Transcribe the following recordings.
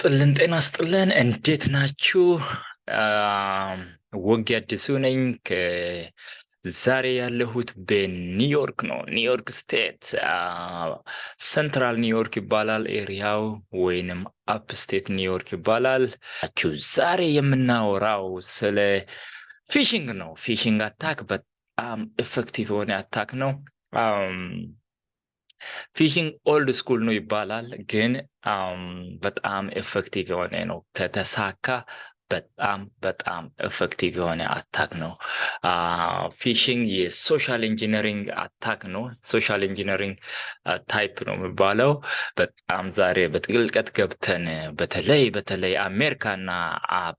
ጤና ይስጥልን እንዴት ናችሁ? ወጌ አዲሱ ነኝ። ዛሬ ያለሁት በኒውዮርክ ነው። ኒውዮርክ ስቴት ሰንትራል ኒውዮርክ ይባላል ኤሪያው፣ ወይንም አፕ ስቴት ኒውዮርክ ይባላል። ዛሬ የምናወራው ስለ ፊሽንግ ነው። ፊሽንግ አታክ በጣም ኢፌክቲቭ የሆነ አታክ ነው። ፊሽንግ ኦልድ ስኩል ነው ይባላል፣ ግን በጣም ኤፌክቲቭ የሆነ ነው። ከተሳካ በጣም ኤፌክቲቭ የሆነ አታክ ነው። ፊሽንግ የሶሻል ኢንጂነሪንግ አታክ ነው። ሶሻል ኢንጂነሪንግ ታይፕ ነው የሚባለው። በጣም ዛሬ በጥልቀት ገብተን በተለይ አሜሪካና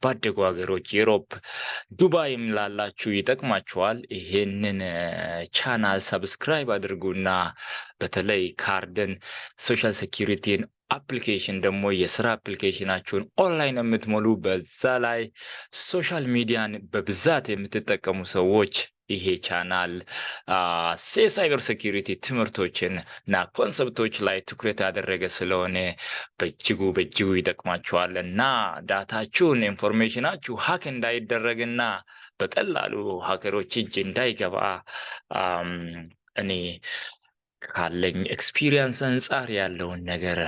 ባደጉ ሀገሮች ዩሮፕ፣ ዱባይም ላላችሁ ይጠቅማችኋል። ይሄንን ቻናል ሰብስክራይብ አድርጉና በተለይ ካርድን ሶሻል ሴኩሪቲን አፕሊኬሽን ደግሞ የስራ አፕሊኬሽናችሁን ኦንላይን የምትሞሉ በዛ ላይ ሶሻል ሚዲያን በብዛት የምትጠቀሙ ሰዎች ይሄ ቻናል የሳይበር ሴኩሪቲ ትምህርቶችን እና ኮንሰፕቶች ላይ ትኩረት ያደረገ ስለሆነ በእጅጉ ይጠቅማችኋል እና ዳታችሁን ኢንፎርሜሽናችሁ ሀክ እንዳይደረግና በቀላሉ ሀከሮች እጅ እንዳይገባ እኔ ካለኝ ኤክስፒሪየንስ አንፃር ያለውን ነገር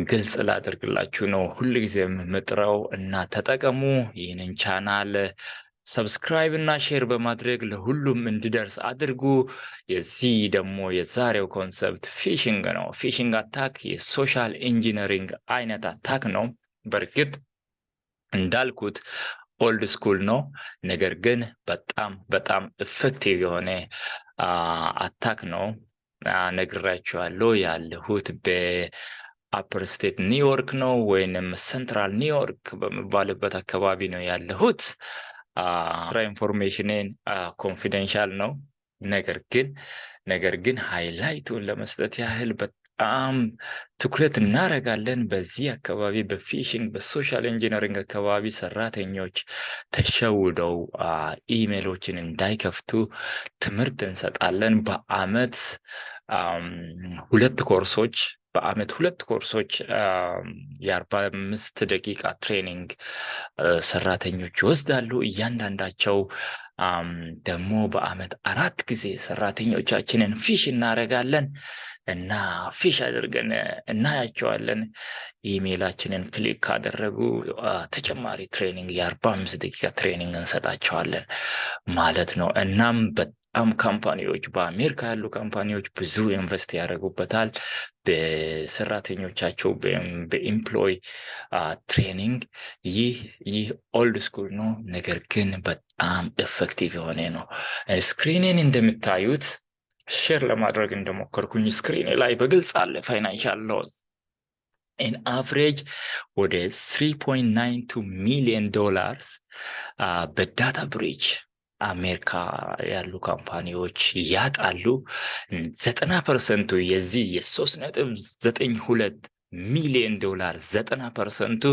ግልጽ ላደርግላችሁ ነው ሁልጊዜም የምጥረው እና ተጠቀሙ። ይህንን ቻናል ሰብስክራይብ እና ሼር በማድረግ ለሁሉም እንዲደርስ አድርጉ። የዚህ ደግሞ የዛሬው ኮንሰፕት ፊሽንግ ነው። ፊሽንግ አታክ የሶሻል ኢንጂነሪንግ አይነት አታክ ነው። በእርግጥ እንዳልኩት ኦልድ ስኩል ነው፣ ነገር ግን በጣም ኢፌክቲቭ የሆነ አታክ ነው። ነግራችኋለሁ። ያለሁት በአፐር ስቴት ኒውዮርክ ነው፣ ወይንም ሰንትራል ኒውዮርክ በሚባልበት አካባቢ ነው ያለሁት። ኢንፎርሜሽንን ኮንፊደንሻል ነው። ነገር ግን ሃይላይቱን ለመስጠት ያህል በጣም ትኩረት እናደርጋለን። በዚህ አካባቢ በፊሽንግ በሶሻል ኢንጂነሪንግ አካባቢ ሰራተኞች ተሸውደው ኢሜሎችን እንዳይከፍቱ ትምህርት እንሰጣለን። በአመት ሁለት ኮርሶች የ45 ደቂቃ ትሬኒንግ ሰራተኞች ይወስዳሉ። እያንዳንዳቸው ደግሞ በአመት 4 ጊዜ ሰራተኞቻችንን ፊሽ እናደርጋለን እና ፊሽ አድርገን እናያቸዋለን። ኢሜላችንን ክሊክ ካደረጉ ተጨማሪ ትሬኒንግ የ45 ደቂቃ ትሬኒንግ እንሰጣቸዋለን ማለት ነው። እናም በጣም ካምፓኒዎች በአሜሪካ ያሉ ካምፓኒዎች ብዙ ኢንቨስት ያደርጉበታል በሰራተኞቻቸው በኤምፕሎይ ትሬኒንግ። ይህ ኦልድ ስኩል ነው፣ ነገር ግን በጣም ኤፌክቲቭ የሆነ ነው። ስክሪንን እንደምታዩት ሼር ለማድረግ እንደሞከርኩኝ ስክሪን ላይ በግልጽ አለ። ፋይናንሻል ሎስ ኢን አቨሬጅ ወደ $3.92 ሚሊዮን በዳታ ብሪች አሜሪካ ያሉ ካምፓኒዎች ያጣሉ። 90% የዚህ $3.92 ሚሊዮን 90%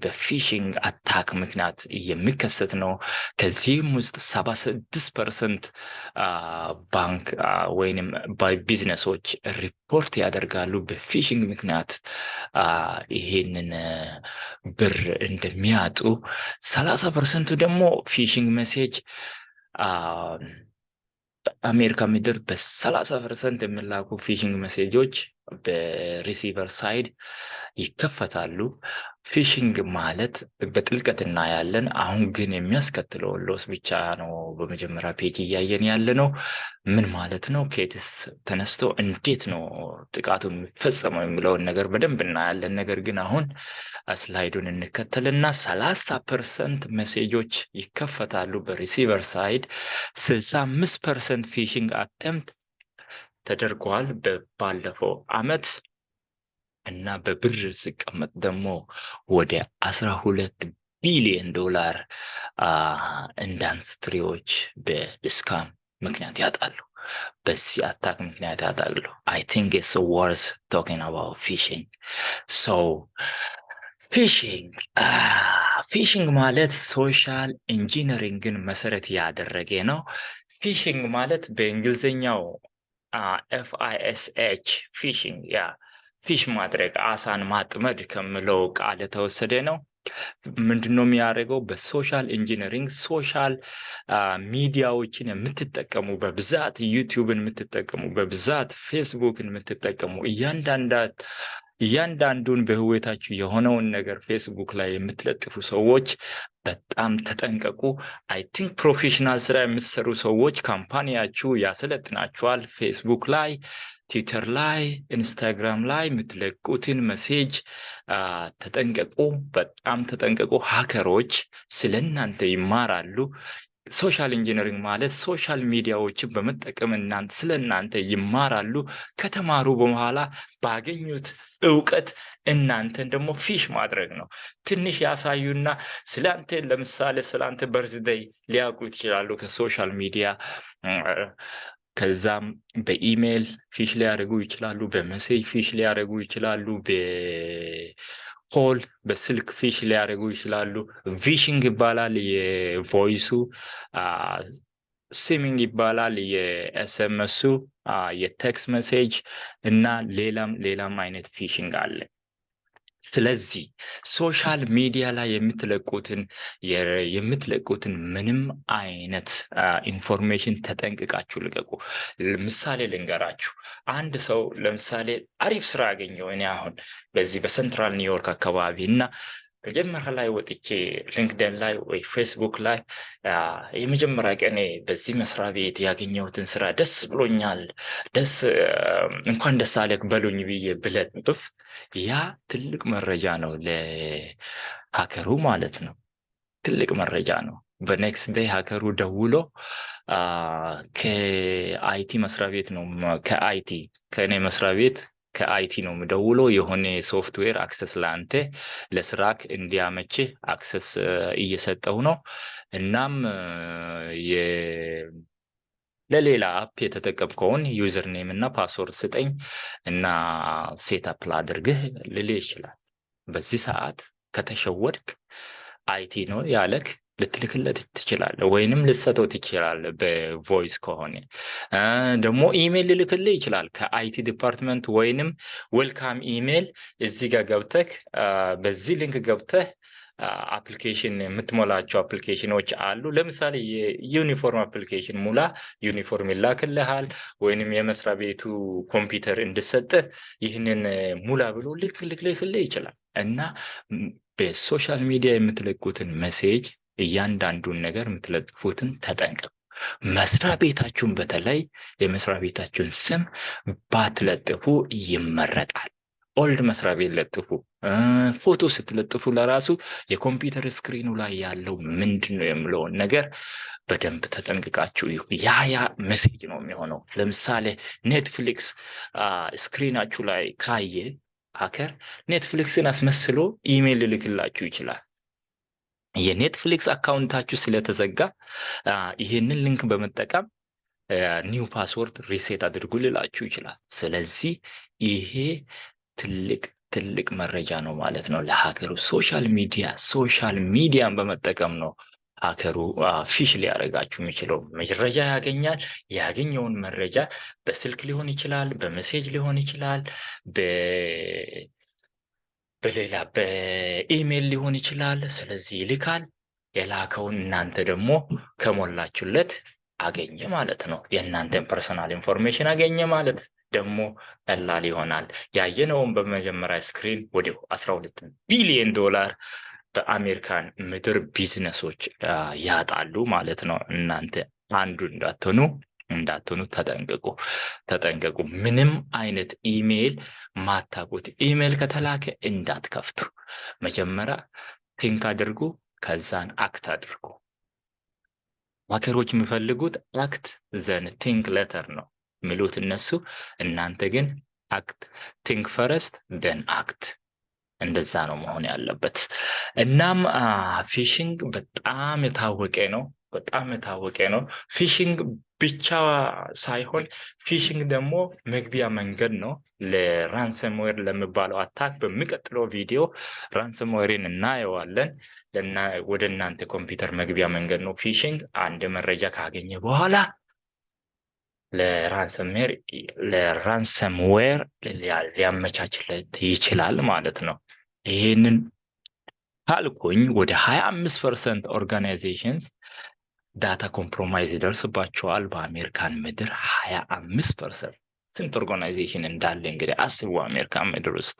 በፊሽንግ አታክ ምክንያት የሚከሰት ነው። ከዚህም ውስጥ 76% ባንክ ወይንም ቢዝነሶች ሪፖርት ያደርጋሉ በፊሽንግ ምክንያት ይሄንን ብር እንደሚያጡ። 30% ደግሞ ፊሽንግ ሜሴጅ በአሜሪካ ምድር በ30% የሚላኩ ፊሽንግ ሜሴጆች በሪሲቨር ሳይድ ይከፈታሉ። ፊሽንግ ማለት በጥልቀት እናያለን። አሁን ግን የሚያስከትለው ሎስ ብቻ ነው በመጀመሪያ ፔጅ እያየን ያለ ነው። ምን ማለት ነው? ከየትስ ተነስቶ እንዴት ነው ጥቃቱ የሚፈጸመው የሚለውን ነገር በደንብ እናያለን። ነገር ግን አሁን ስላይዱን እንከተልና 30% ሜሴጆች ይከፈታሉ በሪሲቨር ሳይድ። 65% ፊሽንግ አቴምፕት ተደርጓል ባለፈው አመት እና በብር ሲቀመጥ ደግሞ ወደ $12 ቢሊዮን ኢንዱስትሪዎች በስካም ምክንያት ያጣሉ፣ በዚህ አታክ ምክንያት ያጣሉ። I think it's worth talking about fishing. So ፊሽንግ ማለት ሶሻል ኢንጂነሪንግን መሰረት ያደረገ ነው። ፊሽንግ ማለት በእንግሊዝኛው FISH ፊሽንግ ፊሽ ማድረግ አሳን ማጥመድ ከምለው ቃል የተወሰደ ነው። ምንድነው የሚያደርገው? በሶሻል ኢንጂነሪንግ ሶሻል ሚዲያዎችን የምትጠቀሙ በብዛት ዩቲዩብን የምትጠቀሙ በብዛት ፌስቡክን የምትጠቀሙ እያንዳንዱን በህይወታችሁ የሆነውን ነገር ፌስቡክ ላይ የምትለጥፉ ሰዎች በጣም ተጠንቀቁ። አይ ቲንክ ፕሮፌሽናል ስራ የምትሰሩ ሰዎች ካምፓኒያችሁ ያሰለጥናችኋል። ፌስቡክ ላይ፣ ትዊተር ላይ፣ ኢንስታግራም ላይ የምትለቁትን መሴጅ ተጠንቀቁ፣ በጣም ተጠንቀቁ። ሃከሮች ስለእናንተ ይማራሉ። ሶሻል ኢንጂነሪንግ ማለት ሶሻል ሚዲያዎችን በመጠቀም ስለእናንተ ይማራሉ። ከተማሩ በኋላ ባገኙት እውቀት እናንተን ደግሞ ፊሽ ማድረግ ነው። ትንሽ ያሳዩና ስላንተ ለምሳሌ ስላንተ በርዝዴይ ሊያውቁ ይችላሉ ከሶሻል ሚዲያ። ከዛም በኢሜል ፊሽ ሊያደርጉ ይችላሉ፣ በሜሴጅ ፊሽ ሊያደርጉ ይችላሉ፣ በኮል በስልክ ፊሽ ሊያደርጉ ይችላሉ። ቪሽንግ ይባላል የቮይሱ፣ ሲሚንግ ይባላል የኤስኤምኤሱ፣ የቴክስት ሜሴጅ እና ሌላም አይነት ፊሽንግ አለ። ስለዚህ ሶሻል ሚዲያ ላይ የምትለቁትን ምንም አይነት ኢንፎርሜሽን ተጠንቅቃችሁ ልቀቁ። ምሳሌ ልንገራችሁ። አንድ ሰው ለምሳሌ አሪፍ ስራ አገኘው እኔ አሁን በዚህ በሴንትራል ኒውዮርክ አካባቢ እና መጀመሪያ ላይ ወጥቼ ሊንክድን ላይ ወይ ፌስቡክ ላይ የመጀመሪያ ቀኔ በዚህ መስሪያ ቤት ያገኘሁትን ስራ ደስ ብሎኛል፣ እንኳን ደስ አለህ በሉኝ ብዬ ብለጥፍ ያ ትልቅ መረጃ ነው ለሃከሩ ማለት ነው። ትልቅ መረጃ ነው። በኔክስት ዴይ ሃከሩ ደውሎ ከአይቲ መስሪያ ቤት ነው ከኔ መስሪያ ቤት ከአይቲ ነው የምደውሎ የሆነ ሶፍትዌር አክሰስ ለአንተ ለስራክ እንዲያመች አክሰስ እየሰጠው ነው። እናም ለሌላ አፕ የተጠቀምከውን ዩዘር ኔም እና ፓስወርድ ስጠኝ እና ሴት አፕ ላድርግህ ልልህ ይችላል። በዚህ ሰዓት ከተሸወድክ አይቲ ነው ያለክ ልትልክለት ትችላለህ፣ ወይንም ልትሰጠው ትችላለህ። በቮይስ ከሆነ ደግሞ ኢሜል ልልክልህ ይችላል ከአይቲ ዲፓርትመንት፣ ወይንም ዌልካም ኢሜል እዚህ ጋር ገብተህ በዚህ ሊንክ ገብተህ አፕሊኬሽን የምትሞላቸው አፕሊኬሽኖች አሉ። ለምሳሌ የዩኒፎርም አፕሊኬሽን ሙላ፣ ዩኒፎርም ይላክልሃል። ወይንም የመስሪያ ቤቱ ኮምፒውተር እንድሰጥህ ይህንን ሙላ ብሎ ልክልህ ይችላል። እና በሶሻል ሚዲያ የምትለቁትን ሜሴጅ እያንዳንዱን ነገር የምትለጥፉትን ተጠንቀቁ። መስሪያ ቤታችሁን በተለይ የመስሪያ ቤታችሁን ስም ባትለጥፉ ይመረጣል። ኦልድ መስሪያ ቤት ለጥፉ። ፎቶ ስትለጥፉ ለራሱ የኮምፒውተር ስክሪኑ ላይ ያለው ምንድነው የሚለውን ነገር በደንብ ተጠንቅቃችሁ ያ ሜሴጅ ነው የሚሆነው። ለምሳሌ ኔትፍሊክስ ስክሪናችሁ ላይ ካየ ሃከር ኔትፍሊክስን አስመስሎ ኢሜል ልልክላችሁ ይችላል። የኔትፍሊክስ አካውንታችሁ ስለተዘጋ ይሄንን ሊንክ በመጠቀም ኒው ፓስወርድ ሪሴት አድርጉ ልላችሁ ይችላል። ስለዚህ ይሄ ትልቅ መረጃ ነው ማለት ነው ለሃከሩ። ሶሻል ሚዲያን በመጠቀም ነው ሃከሩ ፊሽ ሊያደርጋችሁ የሚችለው። መረጃ ያገኛል። ያገኘውን መረጃ በስልክ ሊሆን ይችላል፣ በሜሴጅ ሊሆን ይችላል፣ በሌላ በኢሜል ሊሆን ይችላል። ስለዚህ ይልካል። የላከውን እናንተ ደግሞ ከሞላችሁለት አገኘ ማለት ነው። የእናንተን ፐርሰናል ኢንፎርሜሽን አገኘ ማለት ደግሞ ቀላል ይሆናል። ያየነውን በመጀመሪያ ስክሪን ወዲያው 12 ቢሊዮን ዶላር በአሜሪካን ምድር ቢዝነሶች ያጣሉ ማለት ነው። እናንተ አንዱ እንዳትሆኑ ተጠንቀቁ። ምንም አይነት ኢሜል ማታቁት ኢሜል ከተላከ እንዳትከፍቱ። መጀመሪያ ቲንክ አድርጉ፣ ከዛን አክት አድርጉ። ሃከሮች የሚፈልጉት አክት ዘን ቲንክ ሌተር ነው የሚሉት እነሱ። እናንተ ግን አክት ቲንክ ፈረስት ደን አክት። እንደዛ ነው መሆን ያለበት። እናም ፊሽንግ በጣም የታወቀ ነው። ፊሽንግ ብቻ ሳይሆን ፊሽንግ ደግሞ መግቢያ መንገድ ነው ለራንሰምዌር ለሚባለው አታክ። በሚቀጥለው ቪዲዮ ራንሰምዌርን እናየዋለን። ወደ እናንተ ኮምፒውተር መግቢያ መንገድ ነው ፊሽንግ። አንድ መረጃ ካገኘ በኋላ ለራንሰምዌር ሊያመቻችለት ይችላል ማለት ነው። ይሄንን ካልኩኝ ወደ 25% ኦርጋናይዜሽንስ ዳታ ኮምፕሮማይዝ ይደርስባቸዋል በአሜሪካን ምድር 25%። ስንት ኦርጋናይዜሽን እንዳለ እንግዲህ አስቡ። አሜሪካን ምድር ውስጥ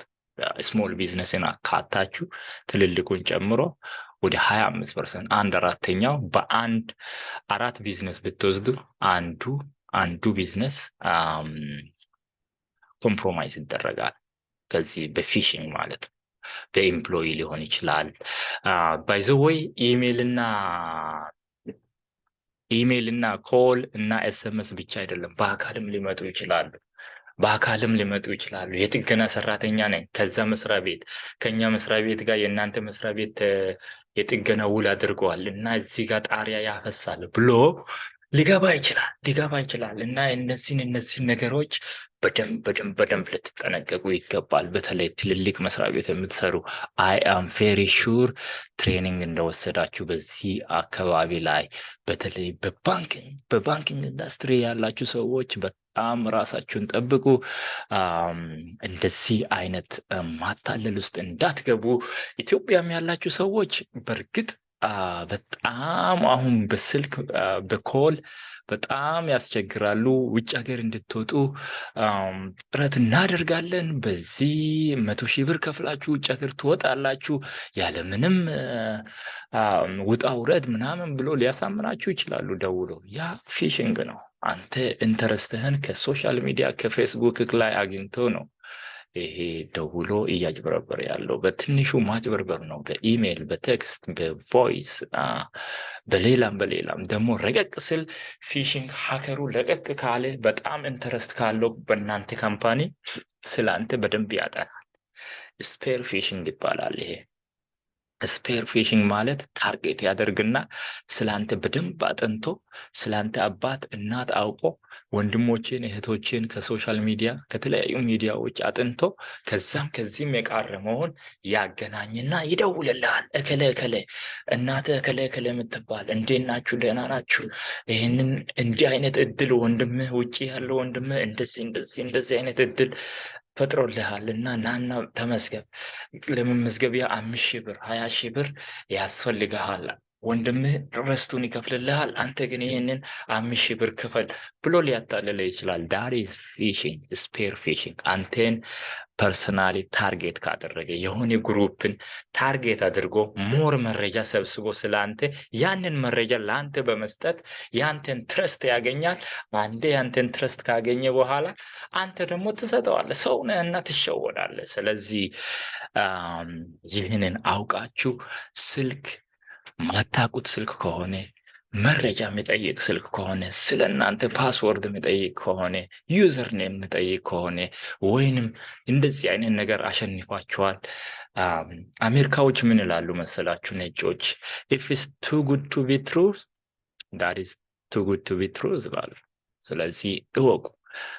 ስሞል ቢዝነስን አካታችሁ ትልልቁን ጨምሮ ወደ 25%፣ አንድ አራተኛው በአንድ አራት ቢዝነስ ብትወስዱ አንዱ ቢዝነስ ኮምፕሮማይዝ ይደረጋል። ከዚህ በፊሽንግ ማለት ነው። በኤምፕሎይ ሊሆን ይችላል። ባይ ዘ ወይ ኢሜይል እና ኮል እና ኤስኤምኤስ ብቻ አይደለም፣ በአካልም ሊመጡ ይችላሉ። የጥገና ሰራተኛ ነኝ ከዛ መስሪያ ቤት ከኛ መስሪያ ቤት ጋር የእናንተ መስሪያ ቤት የጥገና ውል አድርገዋል እና እዚህ ጋር ጣሪያ ያፈሳል ብሎ ሊገባ ይችላል እና እነዚህን ነገሮች በደንብ ልትጠነቀቁ ይገባል። በተለይ ትልልቅ መስሪያ ቤት የምትሰሩ አይ አም ቬሪ ሹር ትሬኒንግ እንደወሰዳችሁ በዚህ አካባቢ ላይ በተለይ በባንኪንግ ኢንዱስትሪ ያላችሁ ሰዎች በጣም ራሳችሁን ጠብቁ። እንደዚህ አይነት ማታለል ውስጥ እንዳትገቡ። ኢትዮጵያም ያላችሁ ሰዎች በእርግጥ በጣም አሁን በስልክ በኮል በጣም ያስቸግራሉ። ውጭ ሀገር እንድትወጡ ጥረት እናደርጋለን። በዚህ 100,000 ብር ከፍላችሁ ውጭ ሀገር ትወጣላችሁ ያለምንም ውጣ ውረድ ምናምን ብሎ ሊያሳምናችሁ ይችላሉ ደውሎ። ያ ፊሽንግ ነው። አንተ ኢንተረስትህን ከሶሻል ሚዲያ ከፌስቡክ ላይ አግኝቶ ነው ይሄ ደውሎ እያጭበረበረ ያለው። በትንሹ ማጭበርበር ነው። በኢሜይል፣ በቴክስት፣ በቮይስ በሌላም ደግሞ ረቀቅ ስል ፊሽንግ ሀከሩ ለቀቅ ካለ በጣም ኢንተረስት ካለው በእናንተ ካምፓኒ ስለ አንተ በደንብ ያጠናል። ስፔር ፊሽንግ ይባላል ይሄ። ስፔር ፊሽንግ ማለት ታርጌት ያደርግና ስላንተ በደንብ አጥንቶ ስላንተ አባት እናት አውቆ ወንድሞችን እህቶችን ከሶሻል ሚዲያ ከተለያዩ ሚዲያዎች አጥንቶ ከዚህም የቃረመውን ያገናኝና ይደውልልሃል። እከለ እናተ እከለ የምትባል እንዴት ናችሁ? ደህና ናችሁ? ይህንን እንዲህ አይነት እድል ወንድምህ ውጪ ያለው ወንድምህ እንደዚህ አይነት እድል ፈጥሮልሃልና ናና ተመስገብ። ለመመዝገቢያ 5,000 ብር 20,000 ብር ያስፈልግሃል። ወንድምህ ርስቱን ይከፍልልሃል። አንተ ግን ይህንን 5,000 ብር ክፈል ብሎ ሊያታልል ይችላል። ዳት ኢዝ ፊሽንግ፣ ስፔር ፊሽንግ። አንተን ፐርሰናሊ ታርጌት ካደረገ የሆነ ግሩፕን ታርጌት አድርጎ ሞር መረጃ ሰብስቦ ስለአንተ ያንን መረጃ ለአንተ በመስጠት ያንተን ትረስት ያገኛል። አንዴ ያንተን ትረስት ካገኘ በኋላ አንተ ደግሞ ትሰጠዋለህ። ሰው ነህና ትሸወዳለህ። ስለዚህ ይህንን አውቃችሁ ስልክ ማታቁት ስልክ ከሆነ መረጃ የሚጠይቅ ስልክ ከሆነ ስለ እናንተ ፓስወርድ የሚጠይቅ ከሆነ ዩዘር ኔም የሚጠይቅ ከሆነ ወይንም እንደዚህ አይነት ነገር አሸንፏቸዋል። አሜሪካዎች ምን ይላሉ መሰላችሁ? ነጮች if it's too good to be true that is too good to be true ይላሉ። ስለዚህ እወቁ።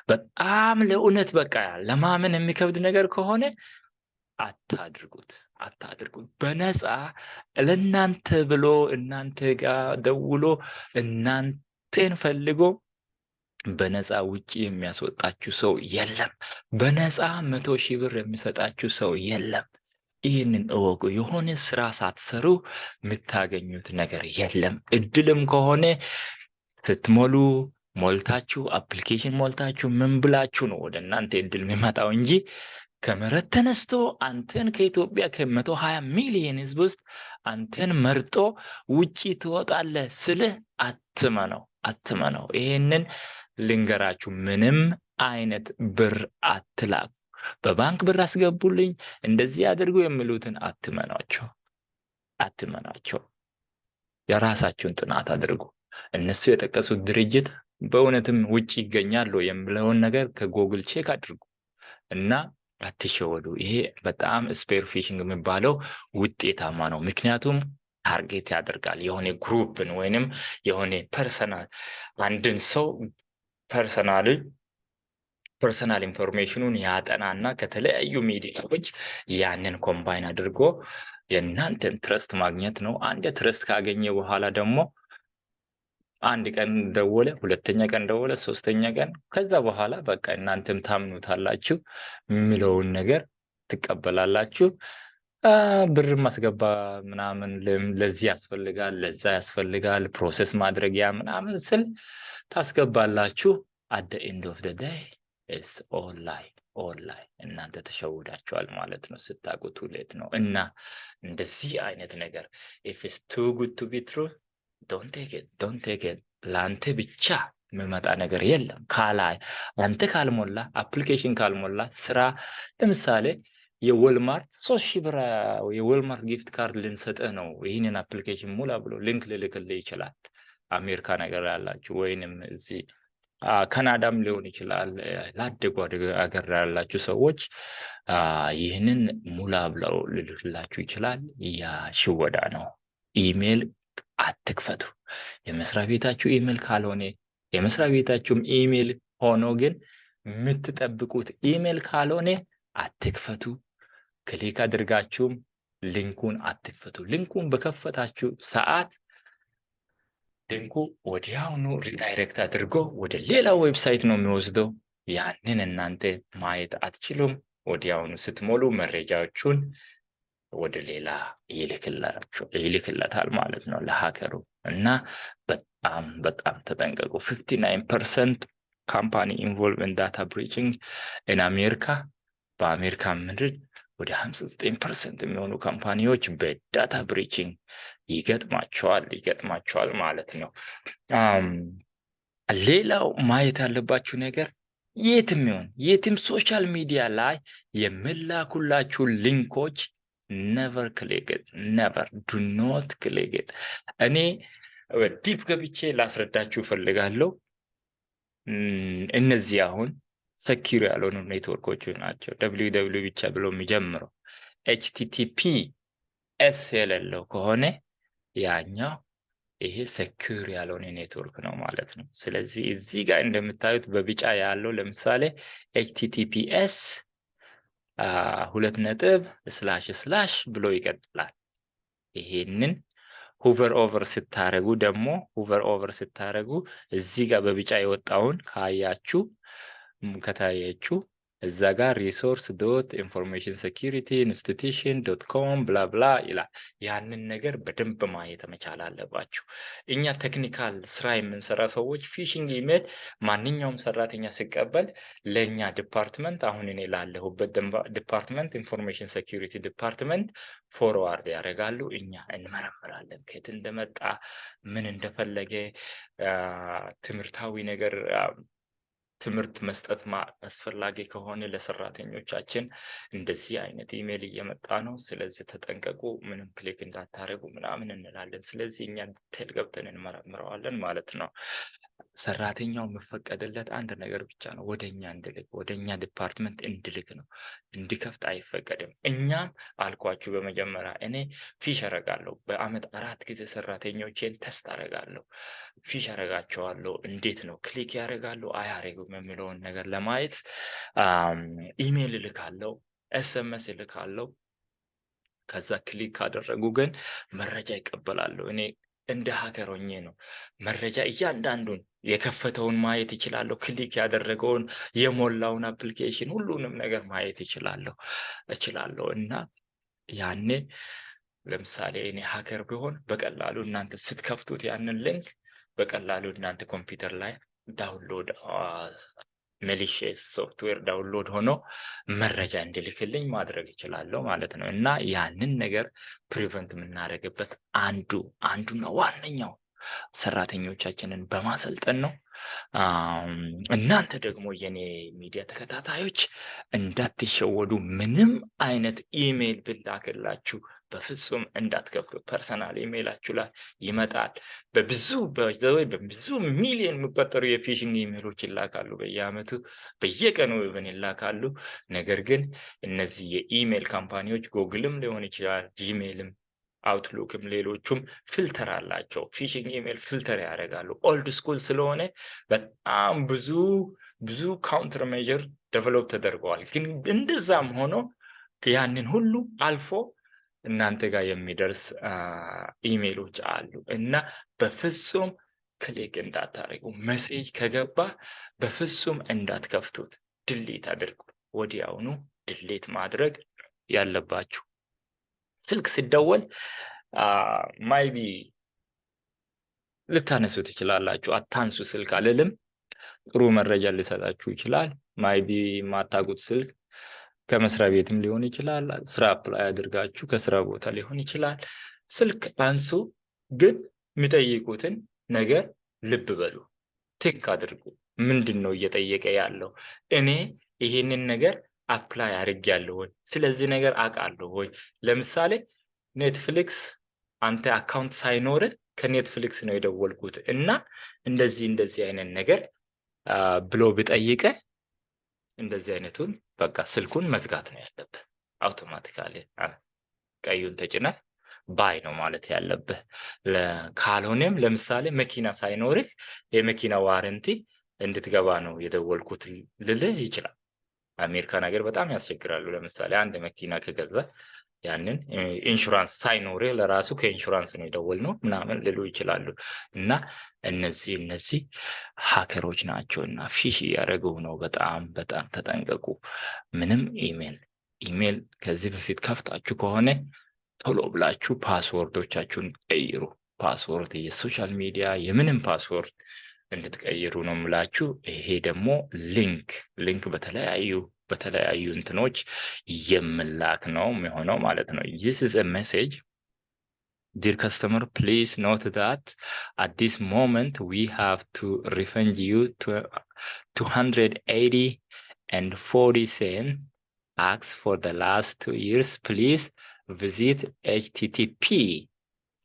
በጣም ለእውነት በቃ ለማመን የሚከብድ ነገር ከሆነ አታድርጉት። በነፃ ለእናንተ ብሎ እናንተ ጋር ደውሎ እናንተን ፈልጎ በነፃ ውጪ የሚያስወጣችሁ ሰው የለም። በነፃ 100,000 ብር የሚሰጣችሁ ሰው የለም። ይህንን እወቁ። የሆነ ስራ ሳትሰሩ የምታገኙት ነገር የለም። እድልም ከሆነ ሞልታችሁ አፕሊኬሽን ሞልታችሁ ምን ብላችሁ ነው ወደ እናንተ እድል የሚመጣው እንጂ ከመሬት ተነስቶ አንተን ከኢትዮጵያ ከ120 ሚሊዮን ህዝብ ውስጥ አንተን መርጦ ውጪ ትወጣለህ ስልህ አትመነው። ይሄንን ልንገራችሁ፣ ምንም አይነት ብር አትላኩ። በባንክ ብር አስገቡልኝ እንደዚህ አድርጉ የሚሉትን አትመናቸው። የራሳችሁን ጥናት አድርጉ። እነሱ የጠቀሱት ድርጅት በእውነትም ውጪ ይገኛሉ የሚለውን ነገር ከጎግል ቼክ አድርጉ እና አትሸወዱ። ይሄ በጣም ስፔር ፊሽንግ የሚባለው ውጤታማ ነው። ምክንያቱም ታርጌት ያደርጋል የሆነ ግሩፕን ወይንም የሆነ ፐርሰናል አንድን ሰው ፐርሰናል ኢንፎርሜሽኑን ያጠናና ከተለያዩ ሚዲያዎች ያንን ኮምባይን አድርጎ የእናንተን ትረስት ማግኘት ነው። አንድ ትረስት ካገኘ በኋላ ደግሞ አንድ ቀን ደወለ፣ ሁለተኛ ቀን ደወለ፣ ሶስተኛ ቀን ከዛ በኋላ በቃ እናንተም ታምኑታላችሁ የሚለውን ነገር ትቀበላላችሁ። ብር ማስገባ ምናምን ለዚህ ያስፈልጋል፣ ለዛ ያስፈልጋል፣ ፕሮሰስ ማድረጊያ ምናምን ስል ታስገባላችሁ። አት ዘ ኤንድ ኦፍ ዘ ዴይ ኢትስ ኦንላይን እናንተ ተሸውዳችኋል ማለት ነው። ስታውቁት ሁሌት ነው። እና እንደዚህ አይነት ነገር ኢፍ ኢትስ ቱ ጉድ ቱ ቢ ትሩ ዶንት ቴክ ኢት። ለአንተ ብቻ የሚመጣ ነገር የለም። አንተ ካልሞላ፣ አፕሊኬሽን ካልሞላ ስራ ለምሳሌ የወልማርት 3000 ብር የወልማርት ጊፍት ካርድ ልንሰጥህ ነው ይህንን አፕሊኬሽን ሙላ ብሎ ሊንክ ልልክልህ ይችላል። አሜሪካ ነገር ያላችሁ ወይንም እዚህ ካናዳም ሊሆን ይችላል። ላደጉ ሀገር ያላችሁ ሰዎች ይህንን ሙላ ብለው ልልክላችሁ ይችላል። ያ ሽወዳ ነው። ኢሜል አትክፈቱ። የመስሪያ ቤታችሁ ኢሜል ካልሆነ የመስሪያ ቤታችሁም ኢሜል ሆኖ ግን የምትጠብቁት ኢሜል ካልሆነ አትክፈቱ። ክሊክ አድርጋችሁም ሊንኩን አትክፈቱ። ሊንኩን በከፈታችሁ ሰዓት ሊንኩ ወዲያውኑ ሪዳይሬክት አድርጎ ወደ ሌላ ዌብሳይት ነው የሚወስደው። ያንን እናንተ ማየት አትችሉም። ወዲያውኑ ስትሞሉ መረጃዎቹን ወደ ሌላ ይልክለታል ማለት ነው ለሀከሩ። እና በጣም ተጠንቀቁ። 59% ካምፓኒ ኢንቮልቭ ኢን ዳታ ብሪቺንግ ኢን አሜሪካ። በአሜሪካ ምድር ወደ 59% የሚሆኑ ካምፓኒዎች በዳታ ብሪቺንግ ይገጥማቸዋል ማለት ነው። ሌላው ማየት ያለባችሁ ነገር የትም ሶሻል ሚዲያ ላይ የምላኩላችሁ ሊንኮች never click it, do not click it። እኔ ዲፕ ገብቼ ላስረዳችሁ ፈልጋለሁ። እነዚህ አሁን ሰኪር ያልሆኑ ኔትወርኮች ናቸው። www ብቻ ብሎ የሚጀምረው https የሌለው ከሆነ ያኛው ይሄ ሰኪር ያልሆነ ኔትወርክ ነው ማለት ነው። ስለዚህ እዚህ ጋር እንደምታዩት በቢጫ ያለው ለምሳሌ https 2 ብሎ ይቀጥላል። ይሄንን ሁቨር ኦቨር ስታረጉ እዚህ ጋር በቢጫ የወጣውን ከታያችሁ እዛ ጋር resource.informationsecurityiinstitution.com ብላ ብላ ይላል። ያንን ነገር በደንብ ማየት መቻል አለባችሁ። እኛ ቴክኒካል ስራ የምንሰራ ሰዎች ፊሽንግ ኢሜል ማንኛውም ሰራተኛ ሲቀበል ለኛ ዲፓርትመንት አሁን እኔ ላለሁበት ዲፓርትመንት ኢንፎርሜሽን ሴኩሪቲ ዲፓርትመንት ፎርዋርድ ያደርጋሉ። እኛ እንመረምራለን ከየት እንደመጣ ምን እንደፈለገ ትምህርታዊ ነገር ትምህርት መስጠት አስፈላጊ ከሆነ ለሰራተኞቻችን እንደዚህ አይነት ኢሜል እየመጣ ነው፣ ስለዚህ ተጠንቀቁ፣ ምንም ክሊክ እንዳታረጉ ምናምን እንላለን። ስለዚህ እኛ ዲቴል ገብተን እንመረምረዋለን ማለት ነው። ሰራተኛው የሚፈቀድለት አንድ ነገር ብቻ ነው፣ ወደኛ ዲፓርትመንት እንድልክ ነው። እንዲከፍት አይፈቀድም። እኛም አልኳችሁ በመጀመሪያ እኔ ፊሽ አረጋለሁ። በአመት 4 ጊዜ ሰራተኞቼን ተስት አረጋለሁ፣ ፊሽ አረጋቸዋለሁ። እንዴት ነው ክሊክ ያደርጋሉ አያረጉም የሚለውን ነገር ለማየት ኢሜል እልካለሁ፣ ኤስኤምኤስ እልካለሁ። ከዛ ክሊክ ካደረጉ ግን መረጃ ይቀበላሉ። እኔ እንደ ሀከር ሆኜ ነው መረጃ እያንዳንዱን የከፈተውን ማየት ይችላለሁ። ክሊክ ያደረገውን የሞላውን አፕሊኬሽን ሁሉንም ነገር ማየት እችላለሁ። እና ያኔ ለምሳሌ እኔ ሀከር ቢሆን በቀላሉ እናንተ ስትከፍቱት ያንን ሊንክ በቀላሉ እናንተ ኮምፒውተር ላይ ዳውንሎድ ማሊሺየስ ሶፍትዌር ዳውንሎድ ሆኖ መረጃ እንዲልክልኝ ማድረግ እችላለሁ ማለት ነው። እና ያንን ነገር ፕሪቨንት የምናደርግበት አንዱና ዋነኛው ሰራተኞቻችንን በማሰልጠን ነው። እናንተ ደግሞ የኔ ሚዲያ ተከታታዮች እንዳትሸወዱ። ምንም አይነት ኢሜል ብላክላችሁ በፍጹም እንዳትከፍቱ። ፐርሰናል ኢሜላችሁ ላይ ይመጣል። በብዙ ሚሊዮን የሚቆጠሩ የፊሽንግ ኢሜሎች ይላካሉ በየአመቱ፣ በየቀኑ ይላካሉ። ነገር ግን እነዚህ የኢሜል ካምፓኒዎች ጉግልም ሊሆን ይችላል፣ ጂሜልም፣ አውትሉክም ሌሎቹም ፊልተር አላቸው። ፊሽንግ ኢሜል ፊልተር ያደርጋሉ። ኦልድ ስኩል ስለሆነ በጣም ብዙ ካውንተር ሜዥር ዴቨሎፕ ተደርገዋል። ግን እንደዛም ሆኖ ያንን ሁሉ አልፎ እናንተ ጋር የሚደርስ ኢሜሎች አሉ እና በፍጹም ክሊክ እንዳታደርጉ። ሜሴጅ ከገባ በፍጹም እንዳትከፍቱት፣ ድሊት አድርጉ። ወዲያውኑ ድሊት ማድረግ ያለባችሁ። ስልክ ሲደወል ማይቢ ልታነሱ ትችላላችሁ። አታንሱ ስልክ አልልም። ጥሩ መረጃ ሊሰጣችሁ ይችላል። ማይቢ የማታውቁት ስልክ ከመስሪያ ቤትም ሊሆን ይችላል። ስራ አፕላይ አድርጋችሁ ከስራ ቦታ ሊሆን ይችላል። ስልክ አንሱ፣ ግን የሚጠይቁትን ነገር ልብ በሉ፣ ቲንክ አድርጉ። ምንድን ነው እየጠየቀ ያለው? እኔ ይህንን ነገር አፕላይ አድርጌያለሁ ወይ? ስለዚህ ነገር አውቃለሁ ወይ? ለምሳሌ ኔትፍሊክስ አንተ አካውንት ሳይኖርህ ከኔትፍሊክስ ነው የደወልኩት እና እንደዚህ አይነት ነገር ብሎ ቢጠይቀ እንደዚህ አይነቱን በቃ ስልኩን መዝጋት ነው ያለብህ። አውቶማቲካሊ ቀዩን ተጭነህ ባይ ነው ማለት ያለብህ። ካልሆነም ለምሳሌ መኪና ሳይኖርህ የመኪና ዋረንቲ እንድትገባ ነው የደወልኩት ልልህ ይችላል። አሜሪካን ሀገር በጣም ያስቸግራሉ። ለምሳሌ አንድ መኪና ከገዛ ያንን ኢንሹራንስ ሳይኖርህ ለራሱ ከኢንሹራንስ ነው የደወልነው ምናምን ሊሉ ይችላሉ። እና እነዚህ ሀከሮች ናቸው እና ፊሽ እያደረጉ ነው። በጣም ተጠንቀቁ። ምንም ኢሜል ከዚህ በፊት ከፍታችሁ ከሆነ ቶሎ ብላችሁ ፓስወርዶቻችሁን ቀይሩ። ፓስወርድ የሶሻል ሚዲያ የምንም ፓስወርድ እንድትቀይሩ ነው የምላችሁ። ይሄ ደግሞ ሊንክ በተለያዩ እንትኖች የምላክ ነው የሚሆነው ማለት ነው። This is a message. Dear customer, please note that at this moment we have to refund you to 280 and 40 cents tax for the last 2 years. Please visit http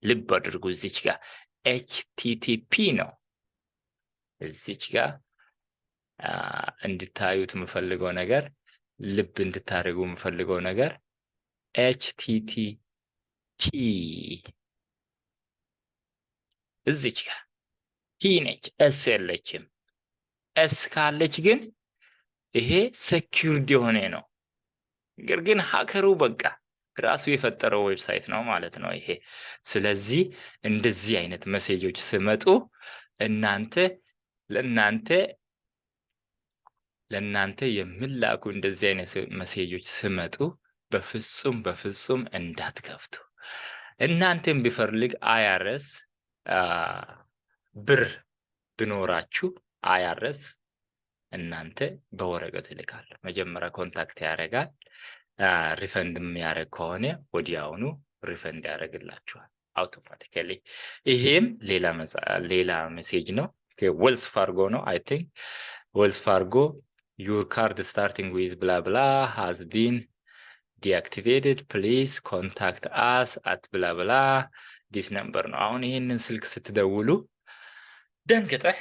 ልብ አድርጉ። እዚች ጋር http ነው። እዚች ጋር እንድታዩት የምፈልገው ነገር፣ ልብ እንድታደርጉ የምፈልገው ነገር http እዚች ጋር ቲ ነች፣ ኤስ የለችም። ኤስ ካለች ግን ይሄ ሴኪዩርድ የሆነ ነው። ነገር ግን ሀከሩ በቃ ራሱ የፈጠረው ዌብሳይት ነው ማለት ነው ይሄ። ስለዚህ እንደዚህ አይነት ሜሴጆች ሲመጡ ለእናንተ የሚላኩ እንደዚህ አይነት ሜሴጆች ሲመጡ በፍጹም እንዳትከፍቱ። እናንተም ቢፈልግ አይአርኤስ ብር ቢኖራችሁ አይአርኤስ እናንተ በወረቀት ይልካል። መጀመሪያ ኮንታክት ያደርጋል። ሪፈንድ የሚያደርግ ከሆነ ወዲያውኑ ሪፈንድ ያደርግላችኋል አውቶማቲካሊ። ይሄም ሌላ ሜሴጅ ነው። ዌልስ ፋርጎ ነው። አይ ቲንክ ዌልስ ፋርጎ your card starting with blah blah has been deactivated. Please contact us at blah blah this number ነው። አሁን ይሄንን ስልክ ስትደውሉ ደንግጠህ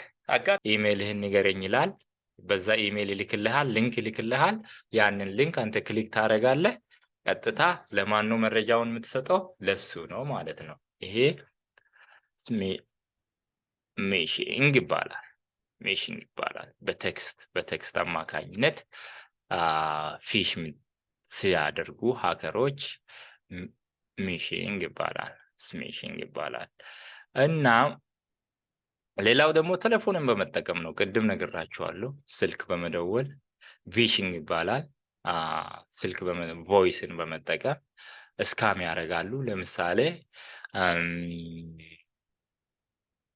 ኢሜልህን ንገረኝ ይላል። በዛ ኢሜል ይልክልሃል፣ ሊንክ ይልክልሃል። ያንን ሊንክ አንተ ክሊክ ታደርጋለህ። ቀጥታ ለማን ነው መረጃውን የምትሰጠው? ለሱ ነው ማለት ነው። ይሄ ሜሽንግ ይባላል። በቴክስት አማካኝነት ፊሽ ሲያደርጉ ሀከሮች ስሜሽንግ ይባላል። እና ሌላው ደግሞ ቴሌፎንን በመጠቀም ነው። ቅድም ነግራችኋለሁ። ስልክ በመደወል ቪሽንግ ይባላል። ስልክ ቮይስን በመጠቀም እስካም ያደርጋሉ።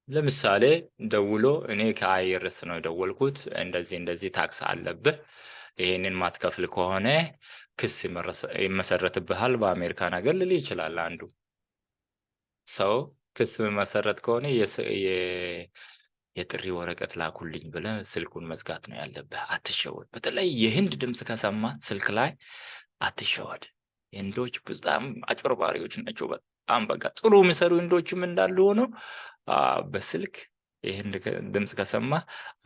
ለምሳሌ ደውሎ እኔ ከአይርስ ነው የደወልኩት፣ እንደዚህ ታክስ አለብህ፣ ይሄንን ማትከፍል ከሆነ ክስ ይመሰረትብሃል በአሜሪካን ሀገር ልል ይችላል። አንዱ ሰው ክስ መሰረት ከሆነ የጥሪ ወረቀት ላኩልኝ ብለህ ስልኩን መዝጋት ነው ያለብህ። አትሸወድ። በተለይ የህንድ ድምፅ ከሰማ ስልክ ላይ አትሸወድ። ህንዶች በጣም አጭበርባሪዎች ናቸው። በጣም በቃ ጥሩ የሚሰሩ ህንዶችም እንዳሉ ሆነው በስልክ የህንድ ድምፅ ከሰማ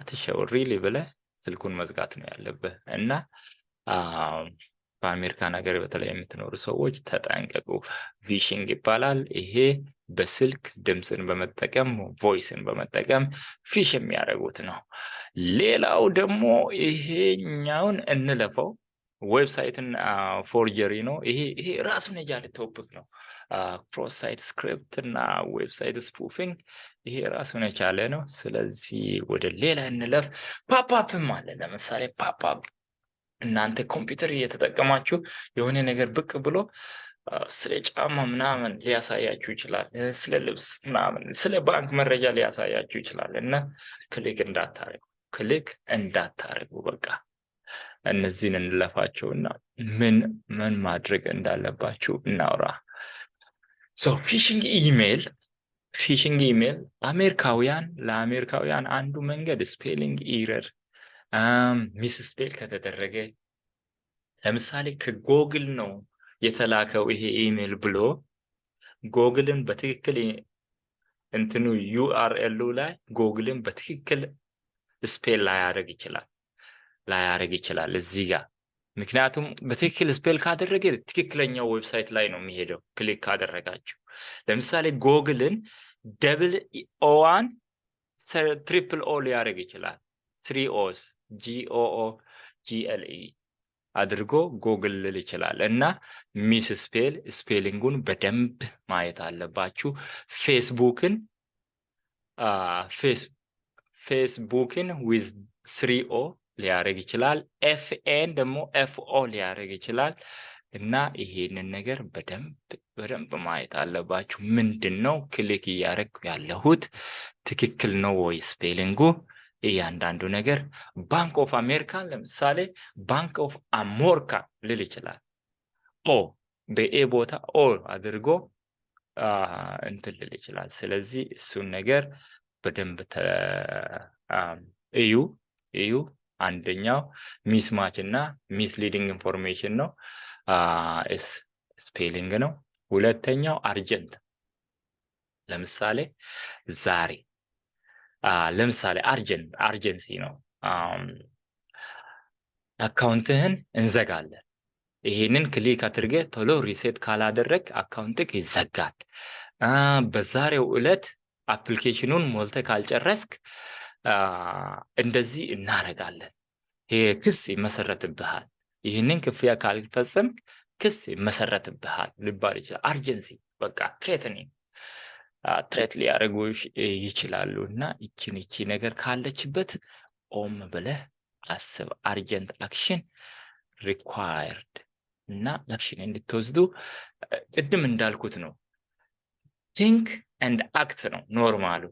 አትሸወድ። ሪሊ ብለህ ስልኩን መዝጋት ነው ያለብህ። እና በአሜሪካን ሀገር በተለይ የምትኖሩ ሰዎች ተጠንቀቁ። ቪሽንግ ይባላል። ይሄ በስልክ ድምፅን በመጠቀም ቮይስን በመጠቀም ፊሽ የሚያደርጉት ነው። ሌላው ደግሞ ይሄኛውን እንለፈው። ዌብሳይትን ፎርጀሪ ነው። ይሄ ራሱን የቻለ ቶፒክ ነው። ክሮስ ሳይት ስክሪፕት እና ዌብሳይት ስፑፊንግ ይሄ ራሱን የቻለ ነው። ስለዚህ ወደ ሌላ እንለፍ። ፓፕአፕም አለ። ለምሳሌ ፓፕአፕ እናንተ ኮምፒውተር እየተጠቀማችሁ የሆነ ነገር ብቅ ብሎ ስለ ጫማ ምናምን ሊያሳያችሁ ይችላል። ስለ ልብስ ምናምን፣ ስለ ባንክ መረጃ ሊያሳያችሁ ይችላል እና ክሊክ እንዳታረጉ በቃ እነዚህን እንለፋቸውና ምን ማድረግ እንዳለባችሁ እናውራ። ፊሽንግ ኢሜል ለአሜሪካውያን አንዱ መንገድ ስፔሊንግ ኢረር ሚስ ስፔል ከተደረገ ለምሳሌ ከጎግል ነው የተላከው ይሄ ኢሜል ብሎ ጎግልን በትክክል እንትኑ ዩአርኤሉ ላይ ጎግልን በትክክል ስፔል ላያደርግ ይችላል እዚህ ጋር። ምክንያቱም በትክክል ስፔል ካደረገ ትክክለኛው ዌብሳይት ላይ ነው የሚሄደው ክሊክ ካደረጋችሁ። ለምሳሌ ጎግልን ደብል ኦዋን ትሪፕል ኦ ሊያደርግ ይችላል። 3 ኦስ GOOGLE አድርጎ ጎግል ልል ይችላል እና ሚስ ስፔሊንጉን በደንብ ማየት አለባችሁ። ፌስቡክን ዊዝ 3 ኦ ሊያደርግ ይችላል። ኤፍኤን ደግሞ ኤፍኦ ሊያደርግ ይችላል እና ይሄንን ነገር በደንብ ማየት አለባችሁ። ምንድነው ክሊክ እያደረግኩ ያለሁት ትክክል ነው ወይ ስፔሊንጉ? እያንዳንዱ ነገር ባንክ ኦፍ አሜሪካን ለምሳሌ ባንክ ኦፍ አሞርካ ልል ይችላል። ኦ በኤ ቦታ ኦ አድርጎ እንትን ልል ይችላል። ስለዚህ እሱን ነገር በደንብ እዩ። አንደኛው ሚስማች እና ሚስሊዲንግ ኢንፎርሜሽን ነው፣ ስፔሊንግ ነው። ሁለተኛው አርጀንት ለምሳሌ ዛሬ ለምሳሌ አርጀንሲ ነው። አካውንትህን እንዘጋለን። ይሄንን ክሊክ አድርገህ ቶሎ ሪሴት ካላደረግ አካውንትህ ይዘጋል። በዛሬው ዕለት አፕሊኬሽኑን ሞልተህ ካልጨረስክ እንደዚህ እናደርጋለን፣ ይሄ ክስ ይመሰረትብሃል፣ ይህንን ክፍያ ካልፈጸምክ ክስ ይመሰረትብሃል ሊባል ይችላል። አርጀንሲ በቃ ትሬት ሊያደርጉ ይችላሉ እና ይቺ ነገር ካለችበት ኦም ብለህ አስብ። አርጀንት አክሽን ሪኳየርድ እና አክሽን እንድትወስዱ ቅድም እንዳልኩት ነው። ቲንክ ኤንድ አክት ነው ኖርማሉ፣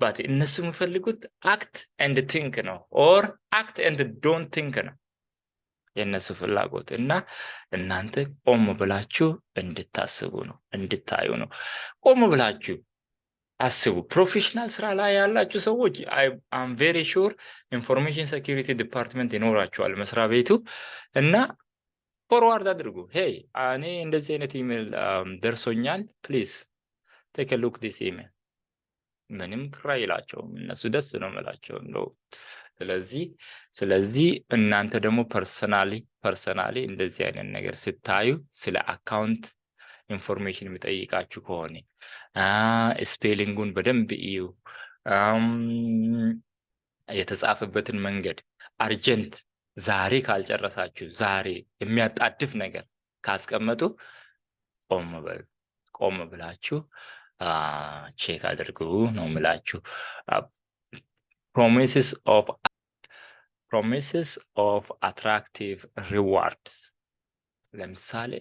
ባት እነሱ የሚፈልጉት አክት ኤንድ ቲንክ ነው፣ ኦር አክት ኤንድ ዶንት ቲንክ ነው የእነሱ ፍላጎት እና እናንተ ቆም ብላችሁ እንድታስቡ ነው፣ እንድታዩ ነው። ቆም ብላችሁ አስቡ። ፕሮፌሽናል ስራ ላይ ያላችሁ ሰዎች አም ቬሪ ሹር ኢንፎርሜሽን ሴኩሪቲ ዲፓርትመንት ይኖራችኋል መስሪያ ቤቱ እና ፎርዋርድ አድርጉ። ሄይ እኔ እንደዚህ አይነት ኢሜል ደርሶኛል፣ ፕሊዝ ቴክ ሉክ ዲስ ኢሜል። ምንም ክራ ይላቸውም እነሱ ደስ ነው የምላቸው ነው። ስለዚህ እናንተ ደግሞ ፐርሰናሊ እንደዚህ አይነት ነገር ስታዩ ስለ አካውንት ኢንፎርሜሽን የሚጠይቃችሁ ከሆነ ስፔሊንጉን በደንብ እዩ። የተጻፈበትን መንገድ አርጀንት ዛሬ ካልጨረሳችሁ ዛሬ የሚያጣድፍ ነገር ካስቀመጡ ቆም ብላችሁ ቼክ አድርጉ ነው የምላችሁ። ፕሮሚስስ ኦፍ አትራክቲቭ ሪዋርድስ ለምሳሌ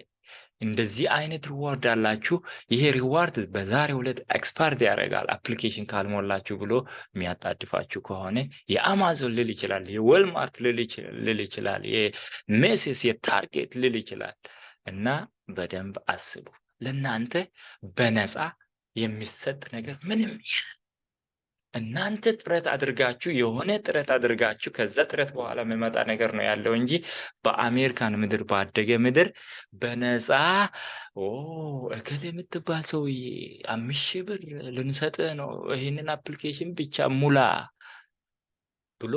እንደዚህ አይነት ሪዋርድ አላችሁ። ይሄ ሪዋርድ በዛሬው ዕለት ኤክስፓየርድ ያደርጋል አፕሊኬሽን ካልሞላችሁ ብሎ የሚያጣድፋችሁ ከሆነ የአማዞን ልል ይችላል፣ የወልማርት ልል ይችላል፣ የሜሲስ የታርጌት ልል ይችላል እና በደንብ አስቡ። ለእናንተ በነፃ የሚሰጥ ነገር ምንም እናንተ ጥረት አድርጋችሁ የሆነ ጥረት አድርጋችሁ ከዛ ጥረት በኋላ የሚመጣ ነገር ነው ያለው እንጂ በአሜሪካን ምድር ባደገ ምድር በነፃ እከሌ የምትባል ሰውዬ 5,000 ብር ልንሰጥህ ነው ይህንን አፕሊኬሽን ብቻ ሙላ ብሎ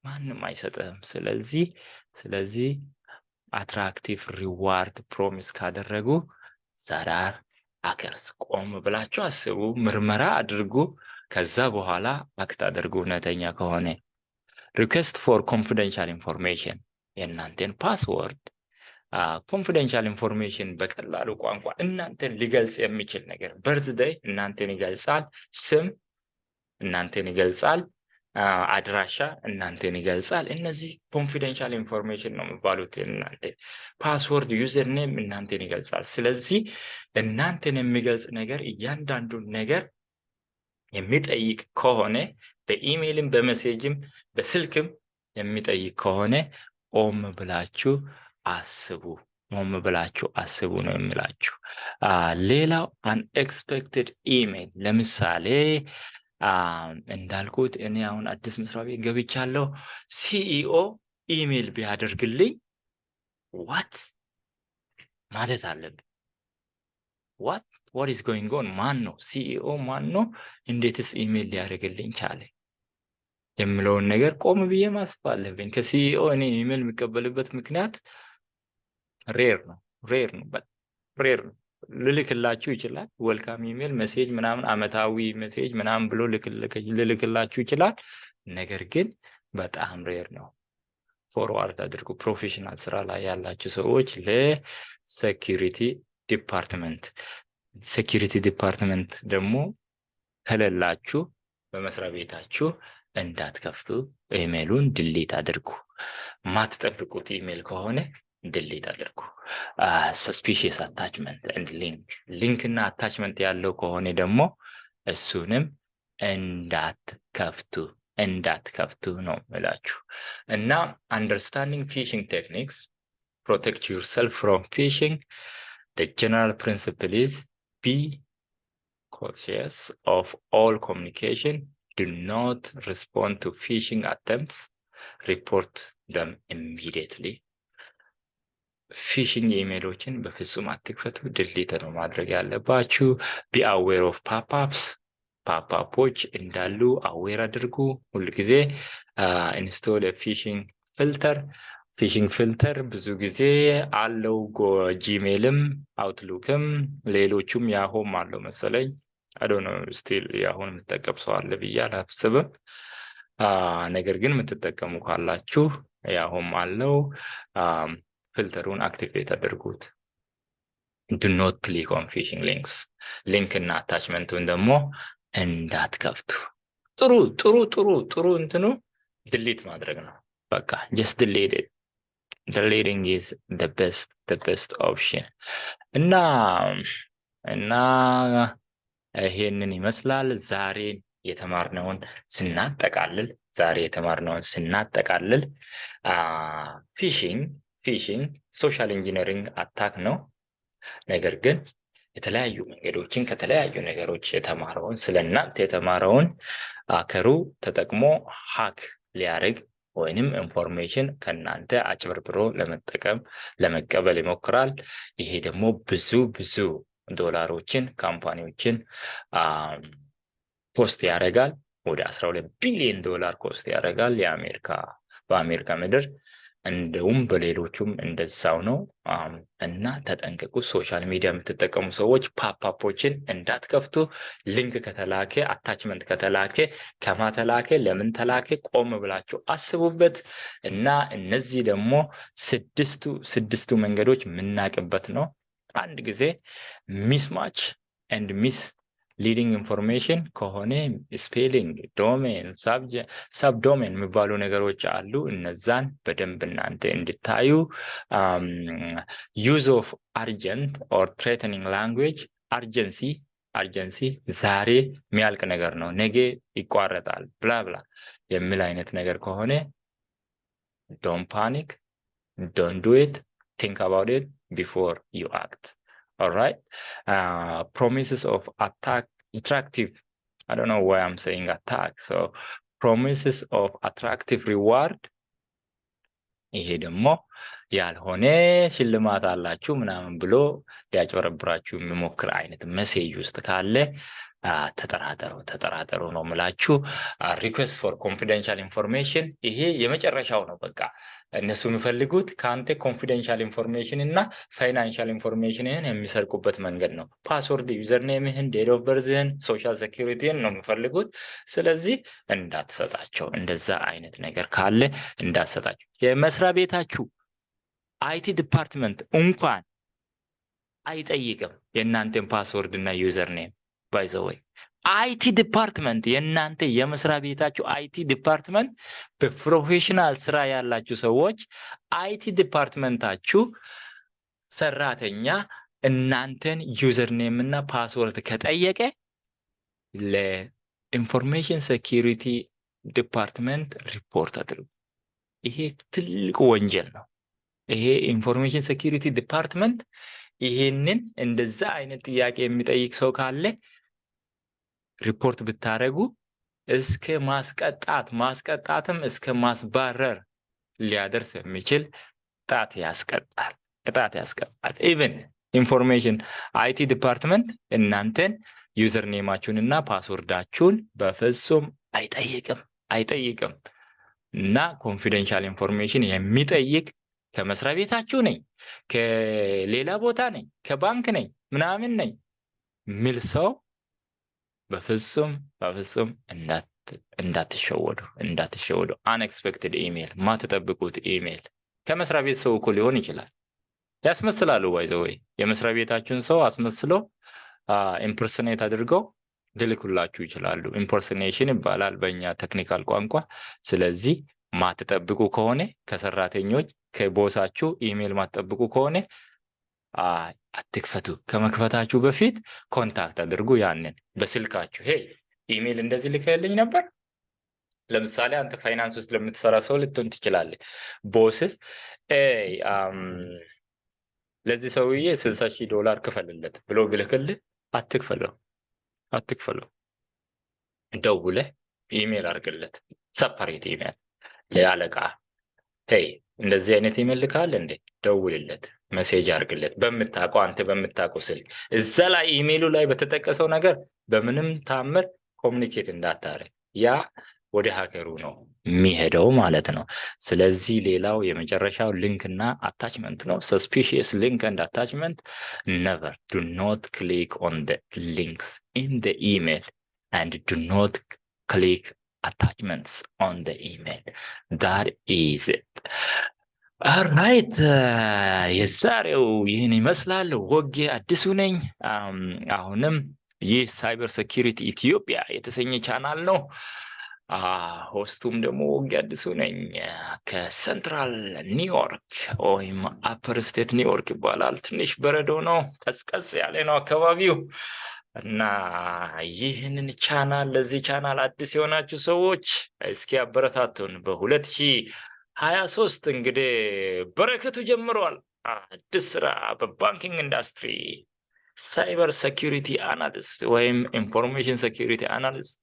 ማንም አይሰጥህም። ስለዚህ አትራክቲቭ ሪዋርድ ፕሮሚስ ካደረጉ ዛራር አከርስ ቆም ብላችሁ አስቡ፣ ምርመራ አድርጉ። ከዛ በኋላ አክት አድርጉ። እውነተኛ ከሆነ ሪኩዌስት ፎር ኮንፊደንሻል ኢንፎርሜሽን የእናንተን ፓስወርድ ኮንፊደንሻል ኢንፎርሜሽን በቀላሉ ቋንቋ እናንተን ሊገልጽ የሚችል ነገር በርዝዴይ እናንተን ይገልጻል፣ ስም እናንተን ይገልጻል፣ አድራሻ እናንተን ይገልጻል። እነዚህ ኮንፊደንሻል ኢንፎርሜሽን ነው የሚባሉት። እናንተ ፓስወርድ ዩዘር ኔም እናንተን ይገልጻል። ስለዚህ እናንተን የሚገልጽ ነገር እያንዳንዱን ነገር የሚጠይቅ ከሆነ በኢሜይልም በሜሴጅም በስልክም የሚጠይቅ ከሆነ ቆም ብላችሁ አስቡ ነው የሚላችሁ። ሌላው አንኤክስፔክትድ ኢሜይል ለምሳሌ እንዳልኩት እኔ አሁን አዲስ መስሪያ ቤት ገብቻለሁ። ሲኢኦ ኢሜይል ቢያደርግልኝ ዋት ማለት አለብኝ። ዋት ኢዝ ጎይንግ ኦን? ማን ነው ሲኢኦ? ማን ነው? እንዴትስ ኢሜይል ሊያደርግልኝ ቻለ የምለውን ነገር ቆም ብዬ ማሰብ አለብኝ። ከሲኢኦ እኔ ኢሜይል የሚቀበልበት ምክንያት ሬር ነው። ልልክላችሁ ይችላል። ዌልካም ኢሜይል ሜሴጅ ምናምን አመታዊ ሜሴጅ ምናምን ብሎ ልልክላችሁ ይችላል። ነገር ግን በጣም ሬር ነው። ፎርዋርድ አድርጉ። ፕሮፌሽናል ስራ ላይ ያላችሁ ሰዎች ለሴኩሪቲ ዲፓርትመንት ደግሞ ከሌላችሁ በመስሪያ ቤታችሁ እንዳትከፍቱ፣ ኢሜይሉን ድሊት አድርጉ። ማትጠብቁት ኢሜይል ከሆነ ድሊት አድርጉ። ሰስፒሺየስ አታችመንት ኤንድ ሊንክ እና አታችመንት ያለው ከሆነ ደግሞ እሱንም እንዳትከፍቱ ነው እላችሁ። እና አንደርስታንዲንግ ፊሽንግ ቴክኒክስ protect yourself from phishing. The general principle is be cautious of all communication. Do not respond to phishing attempts. Report them immediately. ፊሽንግ ኢሜይሎችን በፍጹም አትክፈቱ፣ ድሊት ነው ማድረግ ያለባችሁ። be aware of ፓፕአፖች እንዳሉ አዌር አድርጉ። ሁልጊዜ ኢንስቶል ፊሽንግ ፊልተር ብዙ ጊዜ አለው። ጂሜልም አውትሉክም ሌሎቹም ያሆም አለው መሰለኝ። አዶኖ ስቲል ያሁን የምትጠቀም ሰው አለ ብዬ አላስብም። ነገር ግን የምትጠቀሙ ካላችሁ ያሆም አለው። ፊልተሩን አክቲቬት አድርጉት። do not click on phishing links. ሊንክ እና አታችመንቱን ደግሞ እንዳትከፍቱ። ጥሩ እንትኑ ድሊት ማድረግ ነው። በቃ just delete it. Deleting is the best option. እና ይሄንን ይመስላል ዛሬ የተማርነውን ስናጠቃልል ፊሽንግ ሶሻል ኢንጂነሪንግ አታክ ነው። ነገር ግን የተለያዩ መንገዶችን ከተለያዩ ነገሮች ስለእናንተ የተማረውን አከሩ ተጠቅሞ ሃክ ሊያደርግ ወይንም ኢንፎርሜሽን ከናንተ አጭበርብሮ ለመቀበል ይሞክራል። ይሄ ደግሞ ብዙ ዶላሮችን ካምፓኒዎችን ኮስት ያደርጋል። ወደ 12 ቢሊዮን ዶላር ኮስት ያደርጋል በአሜሪካ ምድር። እንደውም በሌሎቹም እንደዛው ነው። እና ተጠንቀቁ። ሶሻል ሚዲያ የምትጠቀሙ ሰዎች ፓፕአፖችን እንዳትከፍቱ። ሊንክ ከተላከ አታችመንት ከተላከ ከማተላከ ለምን ተላከ ቆም ብላችሁ አስቡበት። እና እነዚህ ደግሞ ስድስቱ መንገዶች የምናውቅበት ነው። አንድ ጊዜ ሚስማች ኤንድ ሚስ ሊዲንግ ኢንፎርሜሽን ከሆነ ስፔሊንግ፣ ዶሜን፣ ሳብዶሜን የሚባሉ ነገሮች አሉ። እነዛን በደንብ እናንተ እንድታዩ። ዩዝ ኦፍ አርጀንት ኦር ትሬተኒንግ ላንጉዌጅ። አርጀንሲ ዛሬ የሚያልቅ ነገር ነው፣ ነገ ይቋረጣል ብላ የሚል አይነት ነገር ከሆነ ዶንት ፓኒክ፣ ዶንት ዱ ኢት፣ ቲንክ አባውት ኢት ቢፎር ዩ አክት። All right. Promises of attractive. I don't know why I'm saying attack. So promises of attractive reward. ይሄ ደግሞ ያልሆነ ሽልማት አላችሁ ምናምን ብሎ ሊያጭበረብራችሁ የሚሞክር አይነት ሜሴጅ ውስጥ ካለ ተጠራጠሩ ነው የምላችሁ። ሪኩዌስት ፎር ኮንፊደንሻል ኢንፎርሜሽን ይሄ የመጨረሻው ነው። በቃ እነሱ የሚፈልጉት ከአንተ ኮንፊደንሻል ኢንፎርሜሽን እና ፋይናንሻል ኢንፎርሜሽንህን የሚሰርቁበት መንገድ ነው። ፓስወርድ፣ ዩዘር ኔምህን፣ ዴት ኦፍ በርዝህን፣ ሶሻል ሴኩሪቲህን ነው የሚፈልጉት። ስለዚህ እንዳትሰጣቸው፣ እንደዛ አይነት ነገር ካለ እንዳትሰጣቸው። የመስሪያ ቤታችሁ አይቲ ዲፓርትመንት እንኳን አይጠይቅም የእናንተን ፓስወርድ እና ዩዘር ኔም። ባይ ዘ ወይ አይቲ ዲፓርትመንት የእናንተ የመስሪያ ቤታችሁ አይቲ ዲፓርትመንት በፕሮፌሽናል ስራ ያላችሁ ሰዎች አይቲ ዲፓርትመንታችሁ ሰራተኛ እናንተን ዩዘር ኔም እና ፓስወርድ ከጠየቀ ለኢንፎርሜሽን ሴኩሪቲ ዲፓርትመንት ሪፖርት አድርጉ። ይሄ ትልቅ ወንጀል ነው። ይሄ ኢንፎርሜሽን ሴኩሪቲ ዲፓርትመንት ይሄንን እንደዛ አይነት ጥያቄ የሚጠይቅ ሰው ካለ ሪፖርት ብታረጉ እስከ ማስቀጣትም እስከ ማስባረር ሊያደርስ የሚችል ቅጣት ያስቀጣል። ኢቭን ኢንፎርሜሽን አይቲ ዲፓርትመንት እናንተን ዩዘር ኔማችሁን እና ፓስወርዳችሁን በፍጹም አይጠይቅም እና ኮንፊደንሻል ኢንፎርሜሽን የሚጠይቅ ከመስሪያ ቤታችሁ ነኝ፣ ከሌላ ቦታ ነኝ፣ ከባንክ ነኝ፣ ምናምን ነኝ ሚል ሰው በፍጹም እንዳትሸወዱ። አንኤክስፔክትድ ኢሜል፣ ማትጠብቁት ኢሜል ከመስሪያ ቤት ሰው እኮ ሊሆን ይችላል። ያስመስላሉ። ወይ የመስሪያ ቤታችሁን ሰው አስመስለው ኢምፐርሰኔት አድርገው ሊልኩላችሁ ይችላሉ። ኢምፐርሰኔሽን ይባላል በእኛ ቴክኒካል ቋንቋ። ስለዚህ ማትጠብቁ ከሆነ ከሰራተኞች ከቦሳችሁ ኢሜል ማትጠብቁ ከሆነ አትክፈቱ። ከመክፈታችሁ በፊት ኮንታክት አድርጉ። ያንን በስልካችሁ ሄይ ኢሜል እንደዚህ ልከልኝ ነበር። ለምሳሌ አንተ ፋይናንስ ውስጥ ለምትሰራ ሰው ልትሆን ትችላለህ። ቦስህ ለዚህ ሰውዬ $60,000 ክፈልለት ብሎ ብልክልህ አትክፈለው። ደውለህ ኢሜል አድርግለት፣ ሰፐሬት ኢሜል ለአለቃ ሄይ እንደዚህ አይነት ኢሜል ልካል እንዴ፣ ደውልለት፣ ሜሴጅ አድርግለት አንተ በምታውቀው ስልክ። እዛ ላይ ኢሜሉ ላይ በተጠቀሰው ነገር በምንም ታምር ኮሙኒኬት እንዳታረግ። ያ ወደ ሀከሩ ነው የሚሄደው ማለት ነው። ስለዚህ ሌላው የመጨረሻው ሊንክ እና አታችመንት ነው። suspicious link and attachment, never do not click on the links in the email and do not click attachments on the email. That is it. Alright, የዛሬው ይህን ይመስላል። ወጌ አዲሱ ነኝ። አሁንም ይህ ሳይበር ሴኩሪቲ ኢትዮጵያ የተሰኘ ቻናል ነው። ሆስቱም ደግሞ ወጌ አዲሱ ነኝ ከሴንትራል ኒውዮርክ ወይም አፐር ስቴት ኒውዮርክ ይባላል። ትንሽ በረዶ ነው፣ ቀዝቀዝ ያለ ነው አካባቢው። እና ይህንን ቻናል ለዚህ ቻናል አዲስ የሆናችሁ ሰዎች እስኪ አበረታቱን። በ2023 እንግዲህ በረከቱ ጀምሯል። አዲስ ስራ በባንኪንግ ኢንዱስትሪ ሳይበር ሴኩሪቲ አናሊስት ወይም ኢንፎርሜሽን ሴኩሪቲ አናሊስት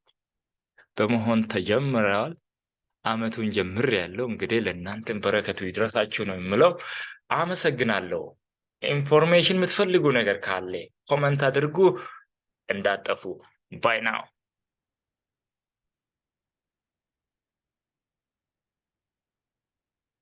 በመሆን ተጀምረዋል። አመቱን ጀምሬያለሁ። እንግዲህ ለእናንተም በረከቱ ይድረሳችሁ ነው የምለው። አመሰግናለሁ። ኢንፎርሜሽን የምትፈልጉ ነገር ካለ ኮመንት አድርጉ። እንዳጠፉ ባይ ናው